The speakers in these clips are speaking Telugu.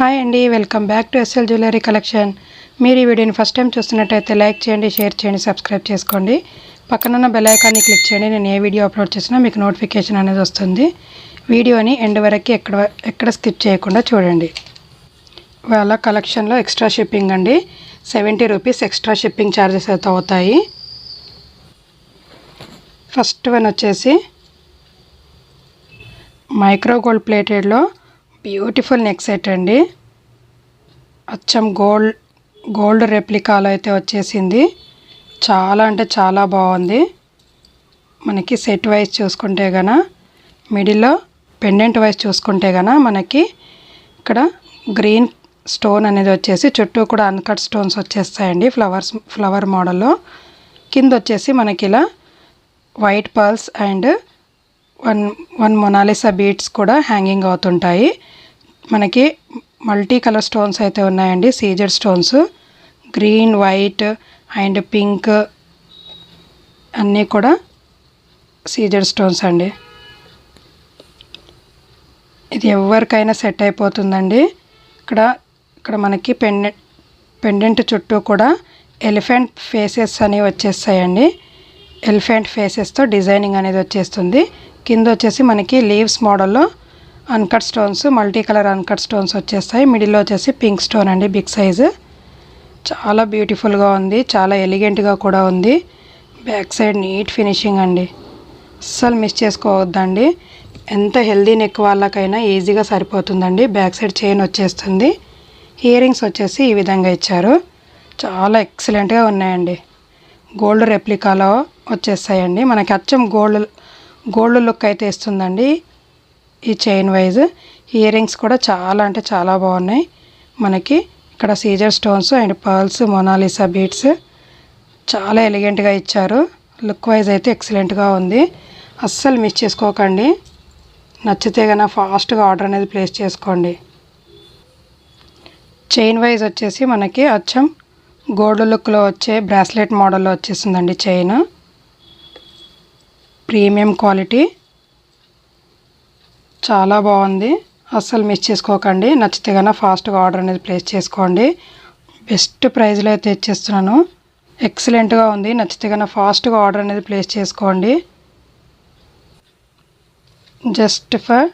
హాయ్ అండి, welcome back to SL jewellery collection. మీరు ఈ వీడియోని ఫస్ట్ టైం చూస్తున్నట్టయితే లైక్ చేయండి, షేర్ చేయండి, సబ్స్క్రైబ్ చేసుకోండి. పక్కనున్న బెల్ ఐకాన్ని క్లిక్ చేయండి. నేను ఏ వీడియో అప్లోడ్ చేసినా మీకు నోటిఫికేషన్ అనేది వస్తుంది. వీడియోని ఎండ్ వరకు ఎక్కడ స్కిప్ చేయకుండా చూడండి. వాళ్ళ కలెక్షన్లో ఎక్స్ట్రా షిప్పింగ్ అండి, 70 రూపీస్ ఎక్స్ట్రా షిప్పింగ్ ఛార్జెస్ అయితే అవుతాయి. ఫస్ట్ వన్ వచ్చేసి మైక్రో గోల్డ్ ప్లేటెడ్లో బ్యూటిఫుల్ నెక్ సెట్ అండి. అచ్చం గోల్డ్ రెప్లికాలో అయితే వచ్చేసింది. చాలా అంటే చాలా బాగుంది. మనకి సెట్ వైజ్ చూసుకుంటే గన మిడిల్లో పెండెంట్ వైజ్ చూసుకుంటే గన మనకి ఇక్కడ గ్రీన్ స్టోన్ అనేది వచ్చేసి చుట్టూ కూడా అన్కట్ స్టోన్స్ వచ్చేస్తాయండి ఫ్లవర్ మోడల్లో. కింద వచ్చేసి మనకి ఇలా white pearls and one Mona Lisa beads కూడా హ్యాంగింగ్ అవుతుంటాయి. మనకి మల్టీ కలర్ స్టోన్స్ అయితే ఉన్నాయండి. CZ stones green, white and pink అన్నీ కూడా సీజెడ్ స్టోన్స్ అండి. ఇది ఎవరికైనా సెట్ అయిపోతుందండి. ఇక్కడ మనకి పెండెంట్ చుట్టూ కూడా ఎలిఫెంట్ ఫేసెస్ అనేవి వచ్చేస్తాయండి. ఎలిఫెంట్ ఫేసెస్తో డిజైనింగ్ అనేది వచ్చేస్తుంది. కింద వచ్చేసి మనకి లీవ్స్ మోడల్లో uncut stones, multi colour uncut stones వచ్చేస్తాయి. మిడిల్లో వచ్చేసి పింక్ స్టోన్ అండి, బిగ్ సైజు. చాలా బ్యూటిఫుల్గా ఉంది, చాలా ఎలిగెంట్గా కూడా ఉంది. బ్యాక్ సైడ్ నీట్ ఫినిషింగ్ అండి, అస్సలు మిస్ చేసుకోవద్దండి. ఎంత హెల్దీ నెక్ వాళ్ళకైనా ఈజీగా సరిపోతుందండి. బ్యాక్ సైడ్ చైన్ వచ్చేస్తుంది. ఇయర్ రింగ్స్ వచ్చేసి ఈ విధంగా ఇచ్చారు. చాలా ఎక్సలెంట్గా ఉన్నాయండి. గోల్డ్ రెప్లికాలో వచ్చేస్తాయండి. మనకి అచ్చం గోల్డ్ లుక్ అయితే ఇస్తుందండి ఈ చైన్ వైజ్. ఇయర్ రింగ్స్ కూడా చాలా అంటే చాలా బాగున్నాయి. మనకి ఇక్కడ Caesar stones and pearls, Mona Lisa beads చాలా ఎలిగెంట్గా ఇచ్చారు. లుక్ వైజ్ అయితే ఎక్సలెంట్గా ఉంది. అస్సలు మిస్ చేసుకోకండి. నచ్చితే కన్నా ఫాస్ట్గా ఆర్డర్ అనేది ప్లేస్ చేసుకోండి. చైన్ వైజ్ వచ్చేసి మనకి అచ్చం గోల్డ్ లుక్లో వచ్చే బ్రాస్లెట్ మోడల్లో వచ్చేసిందండి చైన్. ప్రీమియం క్వాలిటీ, చాలా బాగుంది. అస్సలు మిస్ చేసుకోకండి. నచ్చితే కన్నా ఫాస్ట్గా ఆర్డర్ అనేది ప్లేస్ చేసుకోండి. బెస్ట్ ప్రైస్లో అయితే ఇచ్చేస్తున్నాను. ఎక్సలెంట్గా ఉంది. నచ్చితే కన్నా ఫాస్ట్గా ఆర్డర్ అనేది ప్లేస్ చేసుకోండి. Just for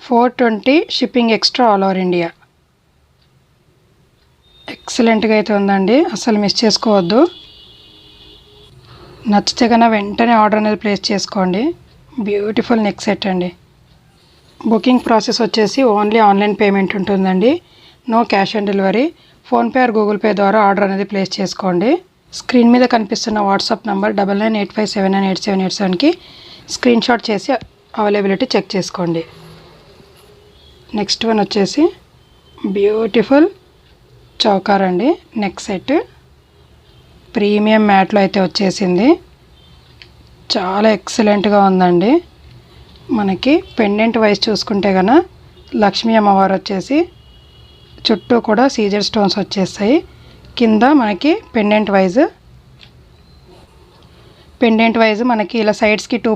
420 shipping extra all over India. ఎక్సలెంట్గా అయితే ఉందండి, అస్సలు మిస్ చేసుకోవద్దు. నచ్చితే కన్నా వెంటనే ఆర్డర్ అనేది ప్లేస్ చేసుకోండి. బ్యూటిఫుల్ నెక్ సెట్ అండి. బుకింగ్ ప్రాసెస్ వచ్చేసి ఓన్లీ ఆన్లైన్ పేమెంట్ ఉంటుందండి. No cash on delivery. PhonePe or Google Pay ద్వారా ఆర్డర్ అనేది ప్లేస్ చేసుకోండి. స్క్రీన్ మీద కనిపిస్తున్న వాట్సాప్ నంబర్ 9985798787కి స్క్రీన్ షాట్ చేసి అవైలబిలిటీ చెక్ చేసుకోండి. నెక్స్ట్ వన్ వచ్చేసి బ్యూటిఫుల్ చౌకార్ అండి. నెక్ సెట్ ప్రీమియం మ్యాట్లో అయితే వచ్చేసింది. చాలా ఎక్సలెంట్గా ఉందండి. మనకి పెండెంట్ వైజ్ చూసుకుంటే కన్నా లక్ష్మీ అమ్మవారు వచ్చేసి చుట్టూ కూడా సీజర్ స్టోన్స్ వచ్చేస్తాయి. కింద మనకి పెండెంట్ వైజ్ మనకి ఇలా సైడ్స్కి 2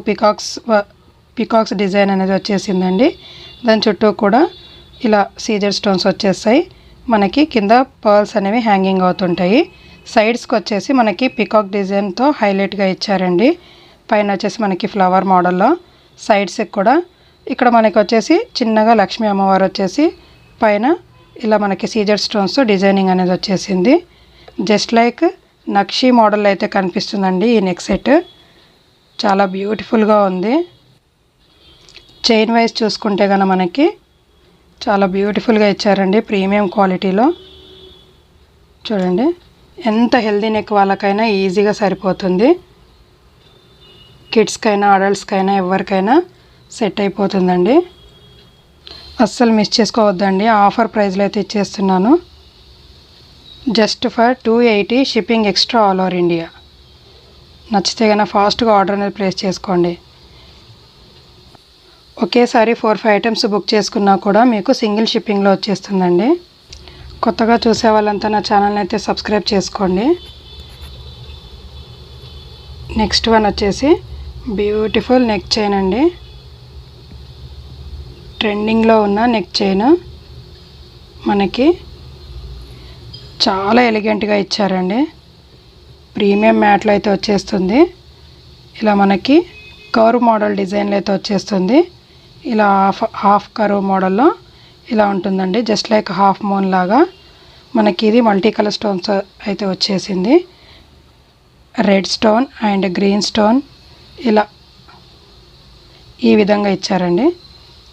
పికాక్స్ డిజైన్ అనేది వచ్చేసిందండి. దాని చుట్టూ కూడా ఇలా సీజర్ స్టోన్స్ వచ్చేస్తాయి. మనకి కింద పర్ల్స్ అనేవి హ్యాంగింగ్ అవుతుంటాయి. సైడ్స్కి వచ్చేసి మనకి పికాక్ డిజైన్తో హైలైట్గా ఇచ్చారండి. పైన వచ్చేసి మనకి ఫ్లవర్ మోడల్లో సైడ్స్కి కూడా ఇక్కడ మనకి వచ్చేసి చిన్నగా లక్ష్మీ అమ్మవారు వచ్చేసి పైన ఇలా మనకి సీజర్ స్టోన్స్తో డిజైనింగ్ అనేది వచ్చేసింది. జస్ట్ లైక్ నక్షీ మోడల్ అయితే కనిపిస్తుందండి ఈ నెక్ సెట్. చాలా బ్యూటిఫుల్గా ఉంది. చైన్ వైజ్ చూసుకుంటే కనుక మనకి చాలా బ్యూటిఫుల్గా ఇచ్చారండి, ప్రీమియం క్వాలిటీలో. చూడండి ఎంత హెల్దీ నెక్ వాళ్ళకైనా ఈజీగా సరిపోతుంది. కిడ్స్కైనా అడల్ట్స్కైనా ఎవరికైనా సెట్ అయిపోతుందండి. అస్సలు మిస్ చేసుకోవద్దండి. ఆఫర్ ప్రైస్లో అయితే ఇచ్చేస్తున్నాను. Just for 280 shipping extra all over India. నచ్చితే కన్నా ఫాస్ట్గా ఆర్డర్ అనేది ప్లేస్ చేసుకోండి. ఒకేసారి 4-5 ఐటమ్స్ బుక్ చేసుకున్నా కూడా మీకు సింగిల్ షిప్పింగ్లో వచ్చేస్తుందండి. కొత్తగా చూసే వాళ్ళంతా నా ఛానల్ని అయితే సబ్స్క్రైబ్ చేసుకోండి. నెక్స్ట్ వన్ వచ్చేసి బ్యూటిఫుల్ నెక్ చైన్ అండి. ట్రెండింగ్లో ఉన్న నెక్ చైన్ మనకి చాలా ఎలిగెంట్గా ఇచ్చారండి. ప్రీమియం మ్యాట్లో అయితే వచ్చేస్తుంది. ఇలా మనకి కర్వ్ మోడల్ డిజైన్లో అయితే వచ్చేస్తుంది. ఇలా హాఫ్ కర్వ్ మోడల్లో ఇలా ఉంటుందండి. జస్ట్ లైక్ హాఫ్ మూన్ లాగా మనకి ఇది మల్టీ కలర్ స్టోన్స్ అయితే వచ్చేసింది. Red stone and green stone ఇలా ఈ విధంగా ఇచ్చారండి.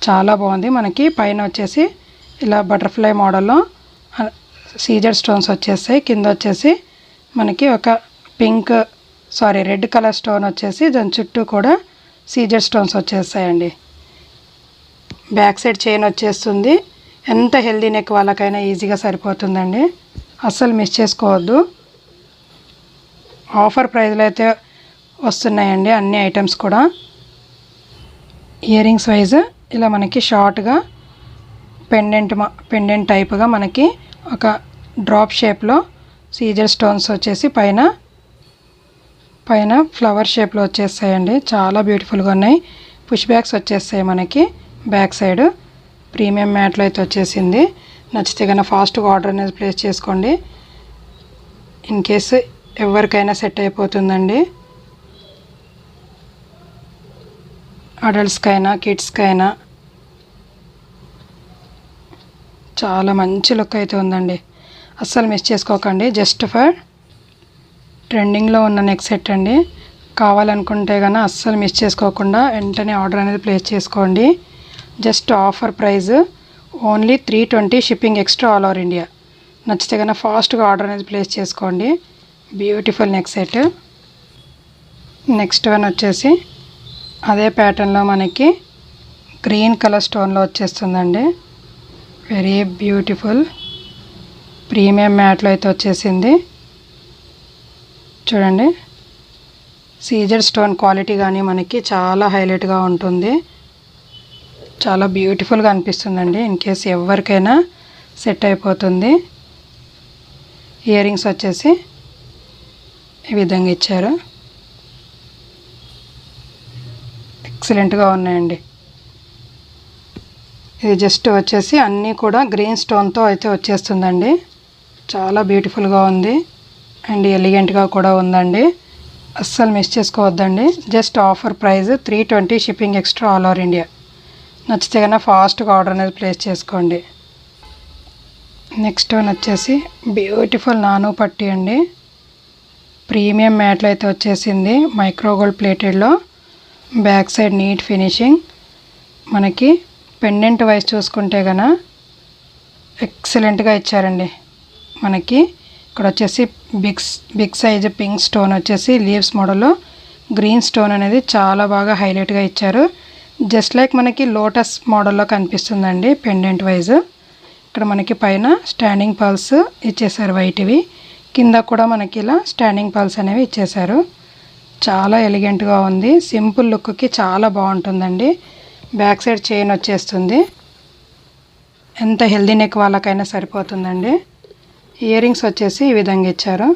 చాలా బాగుంది. మనకి పైన వచ్చేసి ఇలా బటర్ఫ్లై మోడల్లో సీజర్ స్టోన్స్ వచ్చేస్తాయి. కింద వచ్చేసి మనకి ఒక రెడ్ కలర్ స్టోన్ వచ్చేసి దాని చుట్టూ కూడా సీజర్ స్టోన్స్ వచ్చేస్తాయండి. బ్యాక్ సైడ్ చైన్ వచ్చేస్తుంది. ఎంత హెల్దీ నెక్ వాళ్ళకైనా ఈజీగా సరిపోతుందండి. అస్సలు మిస్ చేసుకోవద్దు. ఆఫర్ ప్రైస్లో అయితే వస్తున్నాయండి అన్ని ఐటమ్స్ కూడా. ఇయర్ రింగ్స్ వైజ్ ఇలా మనకి షార్ట్గా పెండెంట్ టైప్గా మనకి ఒక డ్రాప్ షేప్లో సీజర్ స్టోన్స్ వచ్చేసి పైన ఫ్లవర్ షేప్లో వచ్చేస్తాయండి. చాలా బ్యూటిఫుల్గా ఉన్నాయి. పుష్ బ్యాగ్స్ వచ్చేస్తాయి మనకి బ్యాక్ సైడ్. ప్రీమియం మ్యాట్లో అయితే వచ్చేసింది. నచ్చితే కన్నా ఫాస్ట్గా ఆర్డర్ అనేది ప్లేస్ చేసుకోండి. ఇన్ కేసు ఎవరికైనా సెట్ అయిపోతుందండి. అడల్ట్స్కైనా కిడ్స్కైనా చాలా మంచి లుక్ అయితే ఉందండి. అస్సలు మిస్ చేసుకోకండి. జస్ట్ ఫర్ ట్రెండింగ్లో ఉన్న నెక్ సెట్ అండి. కావాలనుకుంటే కన్నా అస్సలు మిస్ చేసుకోకుండా వెంటనే ఆర్డర్ అనేది ప్లేస్ చేసుకోండి. Just offer price only 320 shipping extra all over India. నచ్చితే కన్నా ఫాస్ట్గా ఆర్డర్ అనేది ప్లేస్ చేసుకోండి. Beautiful neck set. Next one వచ్చేసి అదే ప్యాటర్న్లో మనకి గ్రీన్ కలర్ స్టోన్లో వచ్చేస్తుందండి. వెరీ బ్యూటిఫుల్ ప్రీమియం మ్యాట్లో అయితే వచ్చేసింది. చూడండి, సీజర్ స్టోన్ క్వాలిటీ కానీ మనకి చాలా హైలైట్గా ఉంటుంది. చాలా బ్యూటిఫుల్గా అనిపిస్తుందండి. ఇన్ కేస్ ఎవరికైనా సెట్ అయిపోతుంది. ఇయర్ రింగ్స్ వచ్చేసి ఈ విధంగా ఇచ్చారు. ఎక్సలెంట్గా ఉన్నాయండి. ఇది జస్ట్ వచ్చేసి అన్నీ కూడా గ్రీన్ స్టోన్తో అయితే వచ్చేస్తుందండి. చాలా బ్యూటిఫుల్గా ఉంది అండ్ ఎలిగెంట్గా కూడా ఉందండి. అస్సలు మిస్ చేసుకోవద్దండి. Just offer price 320 shipping extra all over India. నచ్చితే కన్నా ఫాస్ట్గా ఆర్డర్ అనేది ప్లేస్ చేసుకోండి. నెక్స్ట్ వన్ వచ్చేసి బ్యూటిఫుల్ నాను పట్టి అండి. ప్రీమియం మ్యాట్లో అయితే వచ్చేసింది. మైక్రో గోల్డ్ ప్లేటెడ్లో బ్యాక్ సైడ్ నీట్ ఫినిషింగ్. మనకి పెండెంట్ వైజ్ చూసుకుంటే కన్నా ఎక్సలెంట్గా ఇచ్చారండి. మనకి ఇక్కడ వచ్చేసి బిగ్ సైజ్ పింక్ స్టోన్ వచ్చేసి లీవ్స్ మోడల్లో గ్రీన్ స్టోన్ అనేది చాలా బాగా హైలైట్గా ఇచ్చారు. జస్ట్ లైక్ మనకి లోటస్ మోడల్లో కనిపిస్తుందండి పెండెంట్ వైజ్. ఇక్కడ మనకి పైన స్టాండింగ్ పర్ల్స్ ఇచ్చేసారు వైట్వి. కింద కూడా మనకి ఇలా స్టాండింగ్ పర్ల్స్ అనేవి ఇచ్చేసారు. చాలా ఎలిగెంట్గా ఉంది. సింపుల్ లుక్కి చాలా బాగుంటుందండి. బ్యాక్ సైడ్ చైన్ వచ్చేస్తుంది. ఎంత హెల్దీ నెక్ వాళ్ళకైనా సరిపోతుందండి. ఇయర్ రింగ్స్ వచ్చేసి ఈ విధంగా ఇచ్చారు.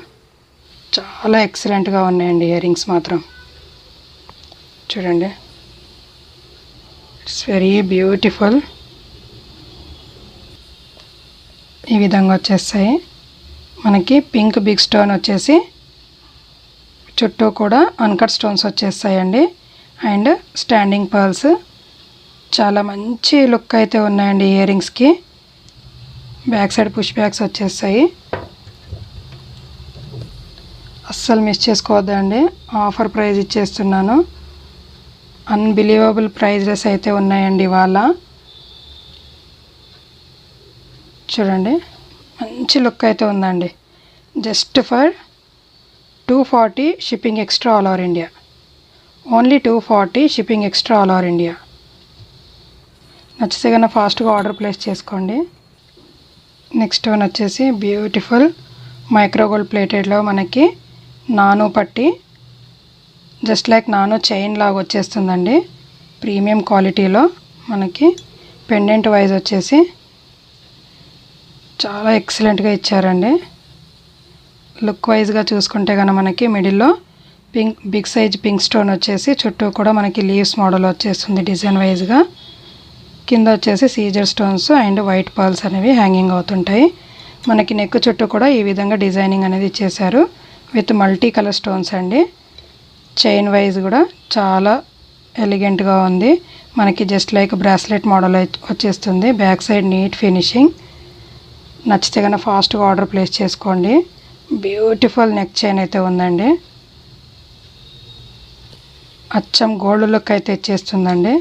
చాలా ఎక్సలెంట్గా ఉన్నాయండి ఇయర్ రింగ్స్ మాత్రం. చూడండి, ఇట్స్ వెరీ బ్యూటిఫుల్. ఈ విధంగా వచ్చేస్తాయి. మనకి పింక్ బిగ్ స్టోన్ వచ్చేసి చుట్టూ కూడా అన్కట్ స్టోన్స్ వచ్చేస్తాయండి. And standing pearls. చాలా మంచి లుక్ అయితే ఉన్నాయండి ఇయర్ రింగ్స్కి. బ్యాక్ సైడ్ పుష్ బ్యాగ్స్ వచ్చేస్తాయి. అస్సలు మిస్ చేసుకోవద్దండి. ఆఫర్ ప్రైస్ ఇచ్చేస్తున్నాను. అన్బిలీవబుల్ ప్రైజెస్ అయితే ఉన్నాయండి ఇవాళ. చూడండి, మంచి లుక్ అయితే ఉందండి. Just for 240 shipping extra all over India. Only 240 shipping extra all over India. నచ్చితే కన్నా ఫాస్ట్గా ఆర్డర్ ప్లేస్ చేసుకోండి. నెక్స్ట్ వన్ వచ్చేసి బ్యూటిఫుల్ మైక్రో గోల్డ్ ప్లేటెడ్లో మనకి నాను పట్టి జస్ట్ లైక్ నాను చైన్ లాగా వచ్చేస్తుందండి. ప్రీమియం క్వాలిటీలో మనకి పెండెంట్ వైజ్ వచ్చేసి చాలా ఎక్సలెంట్గా ఇచ్చారండి. లుక్ వైజ్గా చూసుకుంటే కనుక మనకి మిడిల్లో బిగ్ సైజ్ పింక్ స్టోన్ వచ్చేసి చుట్టూ కూడా మనకి లీవ్స్ మోడల్ వచ్చేస్తుంది డిజైన్ వైజ్గా. కింద వచ్చేసి Caesar stones and white pearls అనేవి హ్యాంగింగ్ అవుతుంటాయి. మనకి నెక్ చుట్టూ కూడా ఈ విధంగా డిజైనింగ్ అనేది ఇచ్చేసారు విత్ మల్టీ కలర్ స్టోన్స్ అండి. చైన్ వైజ్ కూడా చాలా ఎలిగెంట్గా ఉంది. మనకి జస్ట్ లైక్ బ్రాస్లెట్ మోడల్ వచ్చేస్తుంది. Back side neat finishing. నచ్చితే కన్నా ఫాస్ట్గా ఆర్డర్ ప్లేస్ చేసుకోండి. బ్యూటిఫుల్ నెక్ చైన్ అయితే ఉందండి. అచ్చం గోల్డ్ లుక్ అయితే ఇచ్చేస్తుందండి.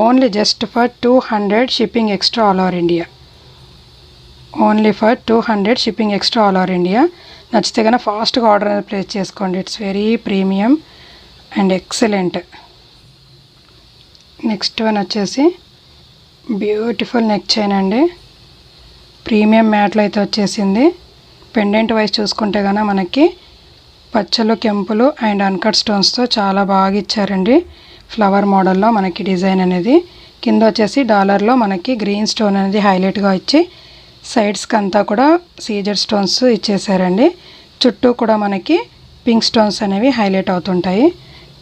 Only just for 200 shipping extra all over India. Only for 200 shipping extra all over India. నచ్చితే కన్నా ఫాస్ట్గా ఆర్డర్ అనేది ప్లేస్ చేసుకోండి. It's very premium and excellent. Next one వచ్చేసి బ్యూటిఫుల్ నెక్ చైన్ అండి. ప్రీమియం మ్యాట్లో అయితే వచ్చేసింది. పెండెంట్ వైజ్ చూసుకుంటే కన్నా మనకి పచ్చలు, కెంపులు అండ్ అన్కట్ స్టోన్స్తో చాలా బాగా ఇచ్చారండి. ఫ్లవర్ మోడల్లో మనకి డిజైన్ అనేది. కింద వచ్చేసి డాలర్లో మనకి గ్రీన్ స్టోన్ అనేది హైలైట్గా ఇచ్చి సైడ్స్కి అంతా కూడా సీజర్ స్టోన్స్ ఇచ్చేసారండి. చుట్టూ కూడా మనకి పింక్ స్టోన్స్ అనేవి హైలైట్ అవుతుంటాయి.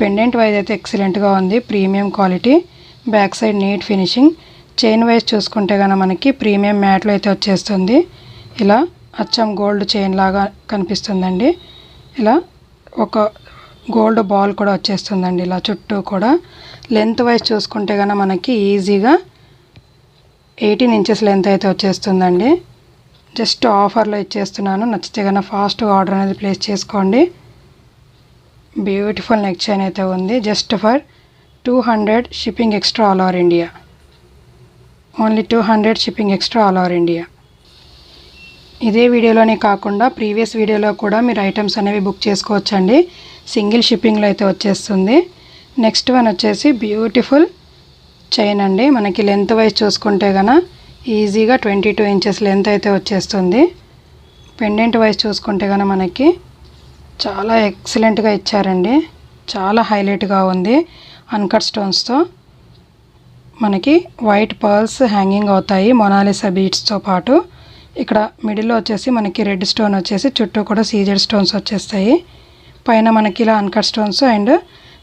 పెండెంట్ వైజ్ అయితే ఎక్సలెంట్గా ఉంది. Premium quality. Back side neat finishing. Chain wise చూసుకుంటే కనుక మనకి ప్రీమియం మ్యాట్లో అయితే వచ్చేస్తుంది. ఇలా అచ్చం గోల్డ్ చైన్ లాగా కనిపిస్తుందండి. ఇలా ఒక గోల్డ్ బాల్ కూడా వచ్చేస్తుందండి. ఇలా చుట్టూ కూడా లెంత్ వైజ్ చూసుకుంటే కనుక మనకి ఈజీగా 18 ఇంచెస్ లెంత్ అయితే వచ్చేస్తుందండి. జస్ట్ ఆఫర్లో ఇచ్చేస్తున్నాను. నచ్చితే కనుక ఫాస్ట్గా ఆర్డర్ అనేది ప్లేస్ చేసుకోండి. బ్యూటిఫుల్ నెక్ చైన్ అయితే ఉంది. Just for 200 shipping extra all over India. Only 200 shipping extra all over India. ఇదే వీడియోలోనే కాకుండా ప్రీవియస్ వీడియోలో కూడా మీరు ఐటమ్స్ అనేవి బుక్ చేసుకోవచ్చండి. సింగిల్ షిప్పింగ్లో అయితే వచ్చేస్తుంది. నెక్స్ట్ వన్ వచ్చేసి బ్యూటిఫుల్ చైన్ అండి. మనకి లెంత్ వైజ్ చూసుకుంటే కనుక ఈజీగా 22 ఇంచెస్ లెంత్ అయితే వచ్చేస్తుంది. పెండెంట్ వైజ్ చూసుకుంటే కనుక మనకి చాలా ఎక్సలెంట్గా ఇచ్చారండి. చాలా హైలైట్గా ఉంది. అన్కట్ స్టోన్స్తో మనకి వైట్ పర్ల్స్ హ్యాంగింగ్ అవుతాయి మొనాలిసా బీడ్స్తో పాటు. ఇక్కడ మిడిల్లో వచ్చేసి మనకి రెడ్ స్టోన్ వచ్చేసి చుట్టూ కూడా సీజర్ స్టోన్స్ వచ్చేస్తాయి. పైన మనకి ఇలా uncut stones and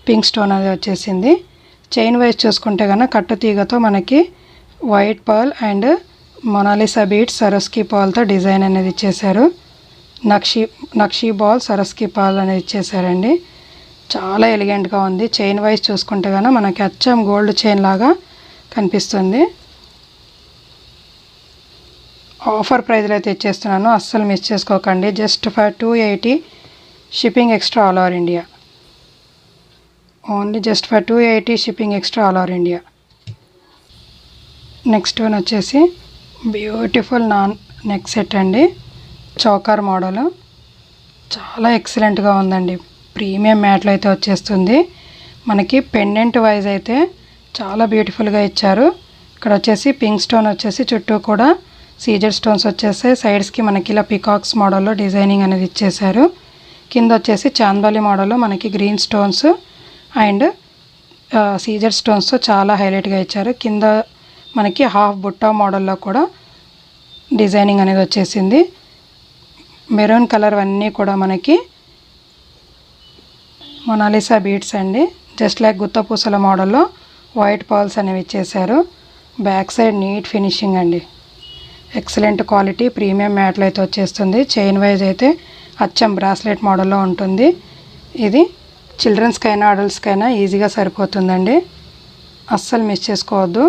pink stone అనేది వచ్చేసింది. చైన్ వైజ్ చూసుకుంటే కనుక కట్టు తీగతో మనకి white pearl and Mona Lisa beads సరస్కీ పర్ల్తో డిజైన్ అనేది ఇచ్చేసారు. నక్షీ బాల్ సరస్కీ పర్ల్ అనేది ఇచ్చేసారండి. చాలా ఎలిగెంట్గా ఉంది. చైన్ వైజ్ చూసుకుంటే కనుక మనకి అచ్చం గోల్డ్ చైన్ లాగా కనిపిస్తుంది. ఆఫర్ ప్రైస్లో అయితే ఇచ్చేస్తున్నాను. అస్సలు మిస్ చేసుకోకండి. Just for 280 shipping extra all over India. Only just for 280 shipping extra all over India. Next one వచ్చేసి బ్యూటిఫుల్ నెక్ సెట్ అండి. Choker model. చాలా ఎక్సలెంట్గా ఉందండి. ప్రీమియం మ్యాట్లో అయితే వచ్చేస్తుంది. మనకి పెండెంట్ వైజ్ అయితే చాలా బ్యూటిఫుల్గా ఇచ్చారు. ఇక్కడ వచ్చేసి పింక్ స్టోన్ వచ్చేసి చుట్టూ కూడా సీజర్ స్టోన్స్ వచ్చేసాయి. సైడ్స్కి మనకి ఇలా పికాక్స్ మోడల్లో డిజైనింగ్ అనేది ఇచ్చేసారు. కింద వచ్చేసి చాందోలి మోడల్లో మనకి గ్రీన్ స్టోన్స్ అండ్ సీజర్ స్టోన్స్తో చాలా హైలైట్గా ఇచ్చారు. కింద మనకి హాఫ్ బుట్టా మోడల్లో కూడా డిజైనింగ్ అనేది వచ్చేసింది. మెరూన్ కలర్ అన్నీ కూడా మనకి మొనాలిసా బీడ్స్ అండి. జస్ట్ లైక్ గుత్తపూసల మోడల్లో వైట్ పర్ల్స్ అనేవి ఇచ్చేసారు. బ్యాక్ సైడ్ నీట్ ఫినిషింగ్ అండి. Excellent quality. ప్రీమియం మ్యాట్లో అయితే వచ్చేస్తుంది. చైన్ వైజ్ అయితే అచ్చం బ్రాస్లెట్ మోడల్లో ఉంటుంది. ఇది చిల్డ్రన్స్కైనా అడల్ట్స్కైనా ఈజీగా సరిపోతుందండి. అస్సలు మిస్ చేసుకోవద్దు.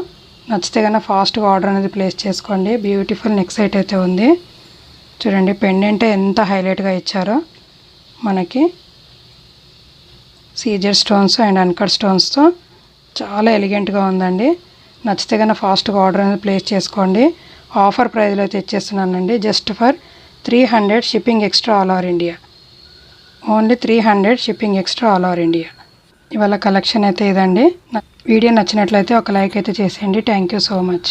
నచ్చితే కన్నా ఫాస్ట్గా ఆర్డర్ అనేది ప్లేస్ చేసుకోండి. బ్యూటిఫుల్ నెక్ సెట్ అయితే ఉంది. చూడండి పెండెంట్ ఎంత హైలైట్గా ఇచ్చారో. మనకి సీజర్ స్టోన్స్ అండ్ అన్కట్ స్టోన్స్తో చాలా ఎలిగెంట్గా ఉందండి. నచ్చితే కన్నా ఫాస్ట్గా ఆర్డర్ అనేది ప్లేస్ చేసుకోండి. ఆఫర్ ప్రైస్లో అయితే ఇచ్చేస్తున్నానండి. Just for 300 shipping extra all over India. Only 300 shipping extra all over India. ఇవాళ కలెక్షన్ అయితే ఇదండి. వీడియో నచ్చినట్లయితే ఒక లైక్ అయితే చేసేయండి. Thank you so much.